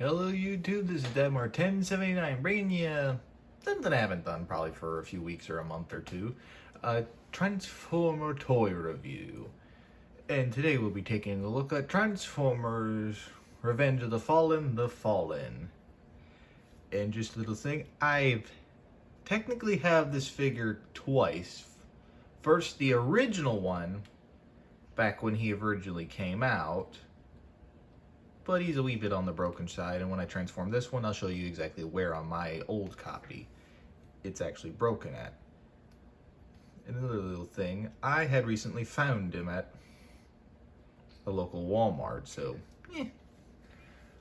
Hello YouTube, this is Deadmar1079 bringing you something I haven't done probably for a few weeks or a month or two. A Transformer toy review. And today we'll be taking a look at Transformers Revenge of the Fallen. And just a little thing, I've technically have this figure twice. First the original one, back when he originally came out. But he's a wee bit on the broken side, and when I transform this one, I'll show you exactly where on my old copy it's actually broken at. And another little thing, I had recently found him at a local Walmart, so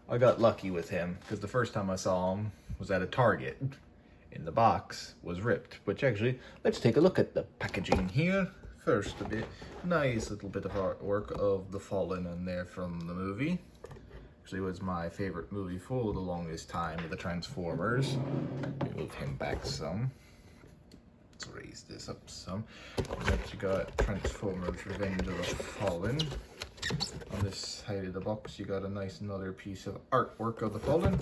I got lucky with him, because the first time I saw him was at a Target, and the box was ripped. Which actually, let's take a look at the packaging here. First, a bit nice little bit of artwork of the Fallen in there from the movie. Actually was my favorite movie for the longest time of the Transformers. Let me move him back some. Let's raise this up some. Next you got Transformers Revenge of the Fallen. On this side of the box you got a nice another piece of artwork of the Fallen.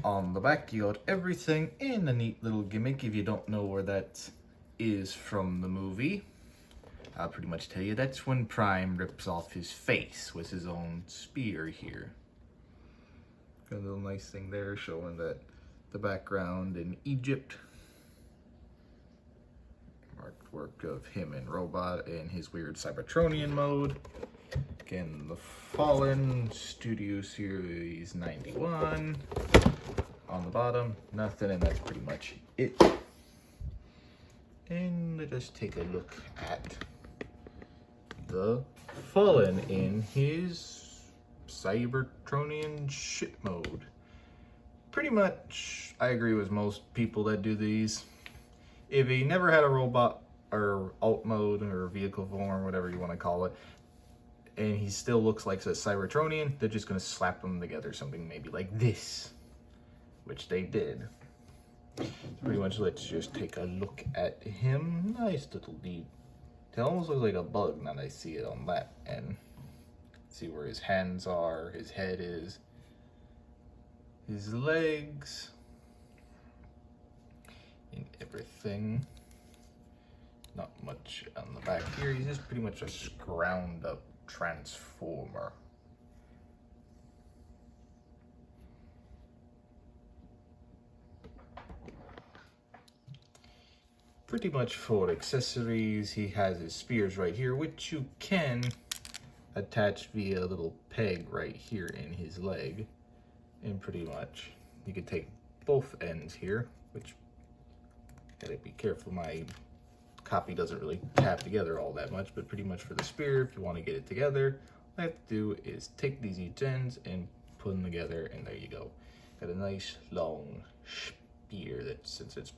On the back you got everything in a neat little gimmick. If you don't know where that is from the movie, I'll pretty much tell you that's when Prime rips off his face with his own spear here. Got a little nice thing there showing that the background in Egypt. Artwork of him and Robot in his weird Cybertronian mode. Again, the Fallen Studio Series 91. On the bottom, nothing, and that's pretty much it. And let us take a look at the Fallen in his Cybertronian ship mode. Pretty much, I agree with most people that do these. If he never had a robot or alt mode or vehicle form, whatever you want to call it, and he still looks like a Cybertronian, they're just going to slap them together, something maybe like this, which they did. So pretty much, let's just take a look at him. Nice little detail. It almost looks like a bug now that I see it on that end. See where his hands are, his head is, his legs, and everything. Not much on the back here. He's just pretty much a scrounged up Transformer. Pretty much for accessories, he has his spears right here, which you can attached via a little peg right here in his leg. And pretty much you can take both ends here, which gotta be careful, my copy doesn't really tap together all that much, but pretty much for the spear, if you want to get it together, all I have to do is take these each ends and put them together, and there you go. Got a nice long spear that, since it's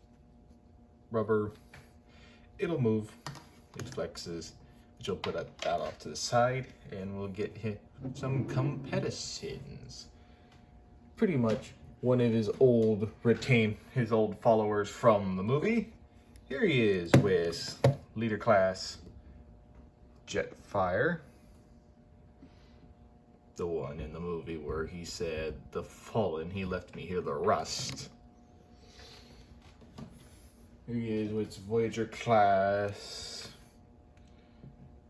rubber, it'll move, it flexes. You'll put that off to the side, and we'll get him some comparisons. Pretty much one of his old followers from the movie. Here he is with Leader Class Jetfire, the one in the movie where he said, "The Fallen, he left me here to rust." Here he is with Voyager Class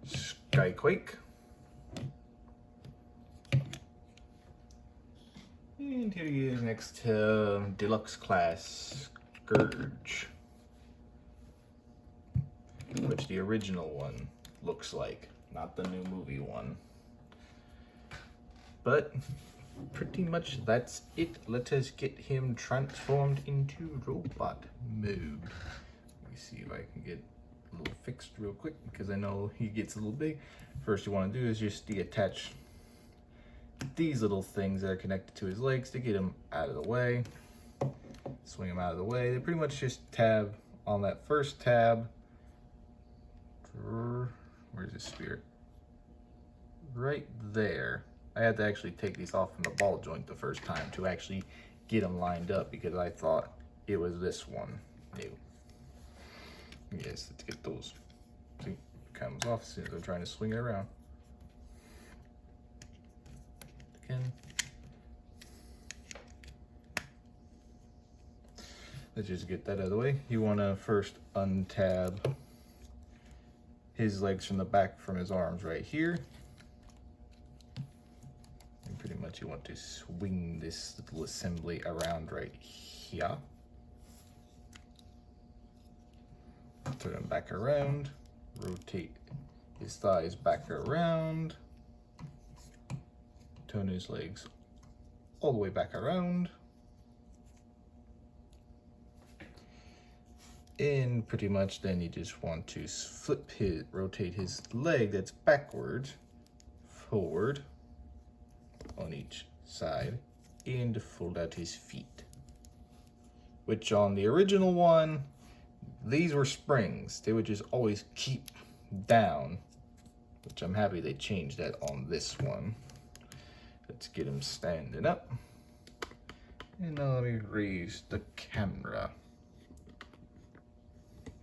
Skyquake. And here he is next to Deluxe Class Scourge, which the original one looks like, not the new movie one. But pretty much that's it. Let us get him transformed into robot mode. Let me see if I can get a little fixed real quick, because I know he gets a little big. First you want to do is just deattach these little things that are connected to his legs to get him out of the way. Swing him out of the way. They pretty much just tab on that first tab. Where's his spear? Right there. I had to actually take these off from the ball joint the first time to actually get them lined up, because I thought it was this one. Ew. Yes, let's get those. See, comes off as soon as I'm trying to swing it around. Again. let's just get that out of the way. You want to first untab his legs from the back from his arms right here. And pretty much you want to swing this little assembly around right here. Turn him back around, rotate his thighs back around, turn his legs all the way back around, and pretty much then you just want to rotate his leg that's backwards, forward on each side, and fold out his feet. Which on the original one, these were springs. They would just always keep down, which I'm happy they changed that on this one. Let's get him standing up. And now let me raise the camera.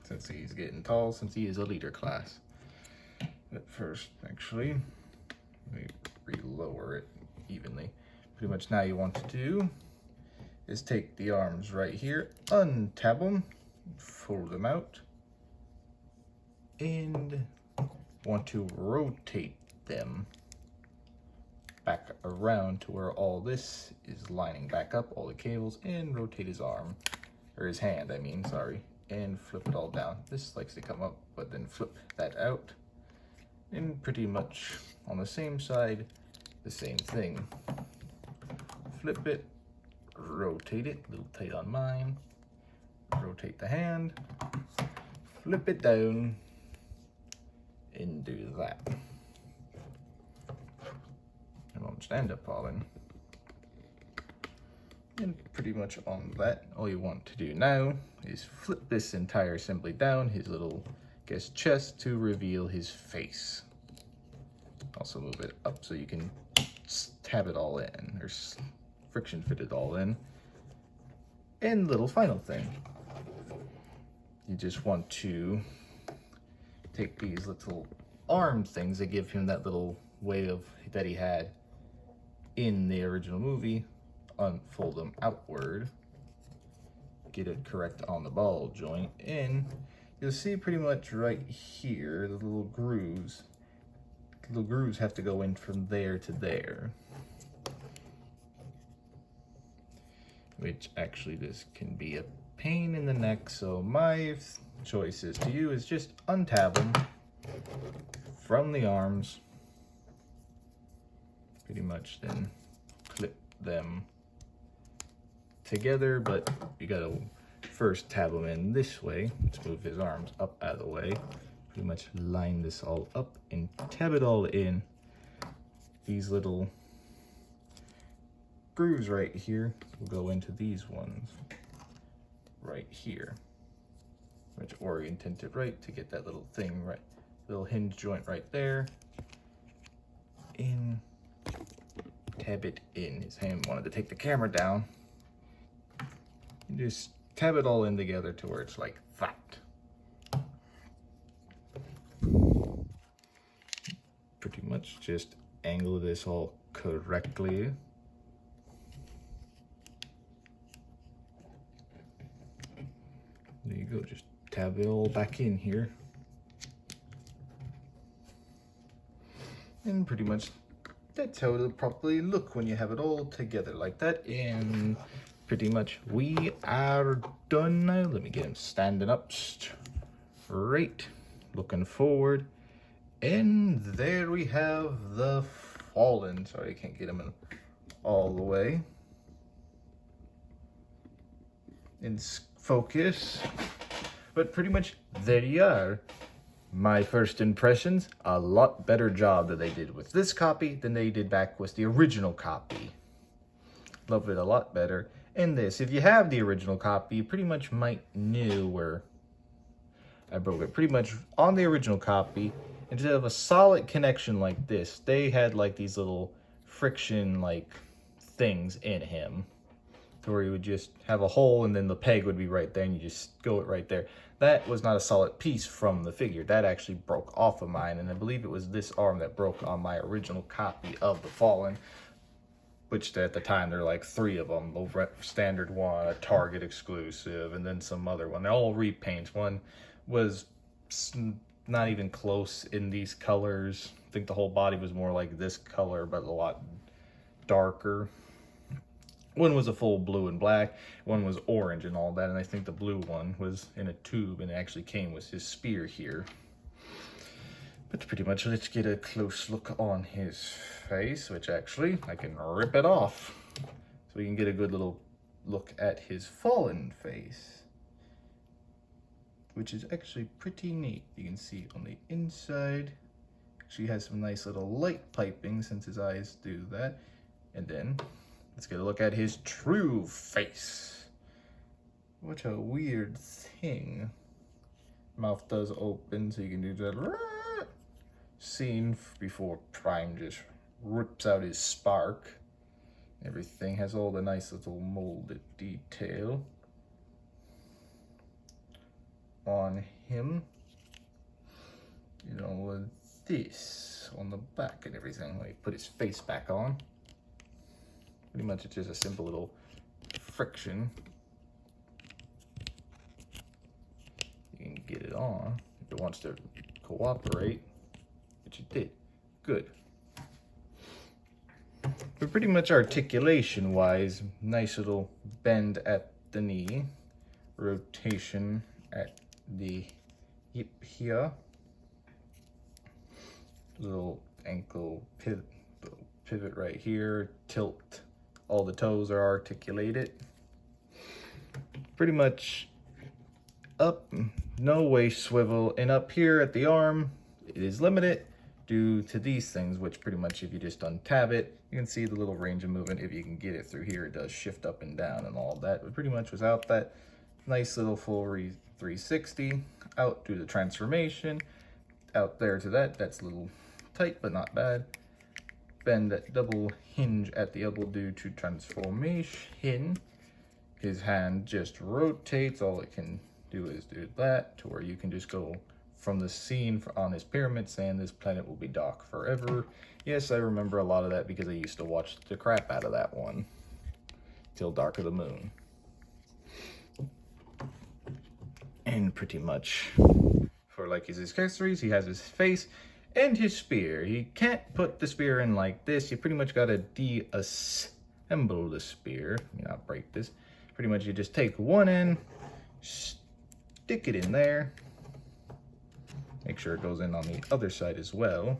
Since he's getting tall, since he is a leader class. But first, actually, let me re-lower it evenly. Pretty much now you want to do is take the arms right here, untab them, fold them out, and want to rotate them back around to where all this is lining back up, all the cables, and rotate his arm, or his hand, I mean, sorry, and flip it all down. This likes to come up, but then flip that out, and pretty much on the same side, the same thing. Flip it, rotate it, a little tight on mine, rotate the hand, flip it down, and do that. And I'll stand up falling. And pretty much on that, all you want to do now is flip this entire assembly down, his little, I guess, chest, to reveal his face. Also move it up so you can tab it all in, or friction fit it all in. And little final thing, you just want to take these little arm things that give him that little way of that he had in the original movie, unfold them outward, get it correct on the ball joint, and you'll see pretty much right here the little grooves. The little grooves have to go in from there to there. Which actually this can be a pain in the neck, so my choice is to you is just untab them from the arms, pretty much then clip them together, but you gotta first tab them in this way. Let's move his arms up out of the way, pretty much line this all up and tab it all in. These little grooves right here will go into these ones right here, which orient it right to get that little thing right, little hinge joint right there, and tab it in. His hand wanted to take the camera down, and just tab it all in together to where it's like that. Pretty much just angle this all correctly. There you go, just tab it all back in here. And pretty much that's how it'll properly look when you have it all together like that. And pretty much we are done now. Let me get him standing up straight, looking forward. And there we have the Fallen. Sorry, I can't get him in all the way. In focus. But pretty much there you are. My first impressions, a lot better job that they did with this copy than they did back with the original copy. Love it a lot better. And this, if you have the original copy, you pretty much might knew where I broke it. Pretty much on the original copy, instead of a solid connection like this, they had like these little friction like things in him, to where you would just have a hole and then the peg would be right there and you just go it right there. That was not a solid piece from the figure. That actually broke off of mine, and I believe it was this arm that broke on my original copy of the Fallen. which at the time there are like 3 of them, a standard one, a Target exclusive, and then some other one. They're all repaints. One was not even close in these colors. I think the whole body was more like this color, but a lot darker. One was a full blue and black, one was orange and all that, and I think the blue one was in a tube and it actually came with his spear here. But pretty much, let's get a close look on his face, which actually, I can rip it off. So we can get a good little look at his fallen face, which is actually pretty neat. You can see on the inside, actually has some nice little light piping since his eyes do that. And then, let's get a look at his true face. What a weird thing. Mouth does open, so you can do that scene before Prime just rips out his spark. Everything has all the nice little molded detail on him. You know, with this on the back and everything. Let me put his face back on. Pretty much it's just a simple little friction. You can get it on if it wants to cooperate, which it did. Good. But pretty much articulation wise, nice little bend at the knee, rotation at the hip here, little ankle pivot right here, tilt. All the toes are articulated. Pretty much up, no waist swivel, and up here at the arm, it is limited due to these things, which pretty much if you just untab it, you can see the little range of movement. If you can get it through here, it does shift up and down and all that, but pretty much without that nice little full 360, out to the transformation, out there to that, that's a little tight, but not bad. Bend that double hinge at the elbow due to transformation. His hand just rotates. All it can do is do that to where you can just go from the scene on his pyramid saying this planet will be dark forever. Yes, I remember a lot of that because I used to watch the crap out of that one till Dark of the Moon. And pretty much for like his accessories, he has his face and his spear. He can't put the spear in like this. You pretty much gotta deassemble the spear. Let me not break this. Pretty much you just take one end, stick it in there. Make sure it goes in on the other side as well.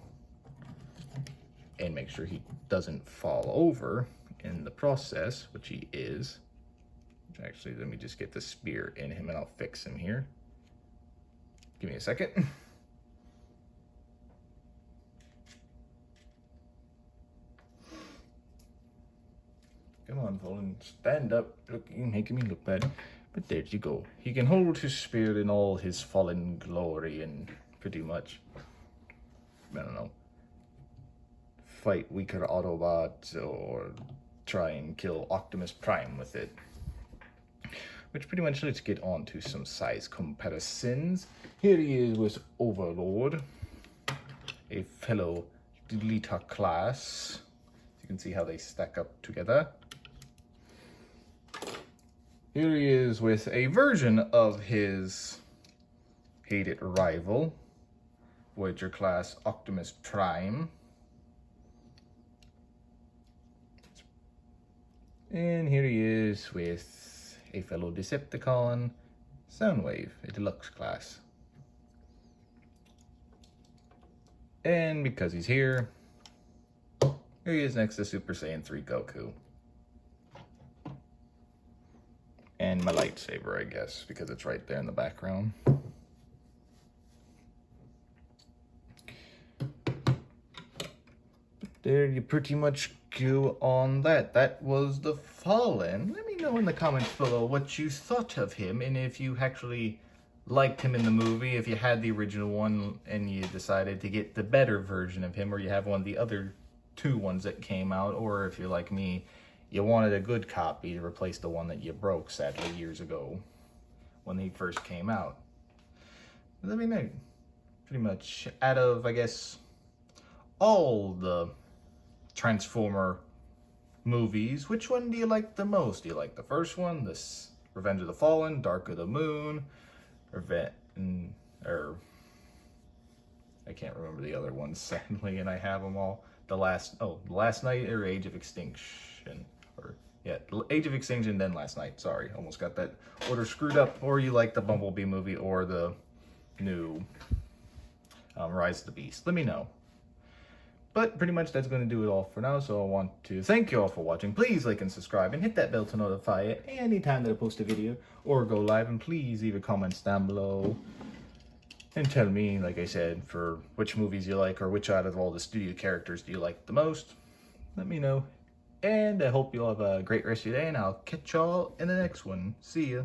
And make sure he doesn't fall over in the process, which he is. Actually, let me just get the spear in him and I'll fix him here. Give me a second. Come on, Fallen, stand up. Look, you're making me look bad. But there you go. He can hold his spear in all his fallen glory and pretty much, I don't know, fight weaker Autobots or try and kill Optimus Prime with it. Which pretty much, let's get on to some size comparisons. Here he is with Overlord, a fellow Delita class. You can see how they stack up together. Here he is with a version of his hated rival, Voyager class Optimus Prime. And here he is with a fellow Decepticon, Soundwave, a deluxe class. And because he's here he is next to Super Saiyan 3 Goku. And my lightsaber, I guess, because it's right there in the background. There you pretty much go on that. That was The Fallen. Let me know in the comments below what you thought of him, and if you actually liked him in the movie, if you had the original one and you decided to get the better version of him, or you have one of the other 2 ones that came out, or if you're like me, you wanted a good copy to replace the one that you broke, sadly, years ago when he first came out. Let me know. Pretty much, out of, I guess, all the Transformer movies. Which one do you like the most? Do you like the first one, this Revenge of the Fallen, Dark of the Moon, or I can't remember the other ones sadly, and I have them all. The Last Night, or Age of Extinction, or yeah, Age of Extinction, then Last Night. Sorry, almost got that order screwed up. Or you like the Bumblebee movie or the new Rise of the Beast? Let me know. But pretty much that's going to do it all for now, so I want to thank you all for watching. Please like and subscribe and hit that bell to notify you anytime that I post a video or go live, and please leave your comments down below and tell me, like I said, for which movies you like, or which out of all the studio characters do you like the most. Let me know. And I hope you all have a great rest of your day, and I'll catch y'all in the next one. See ya.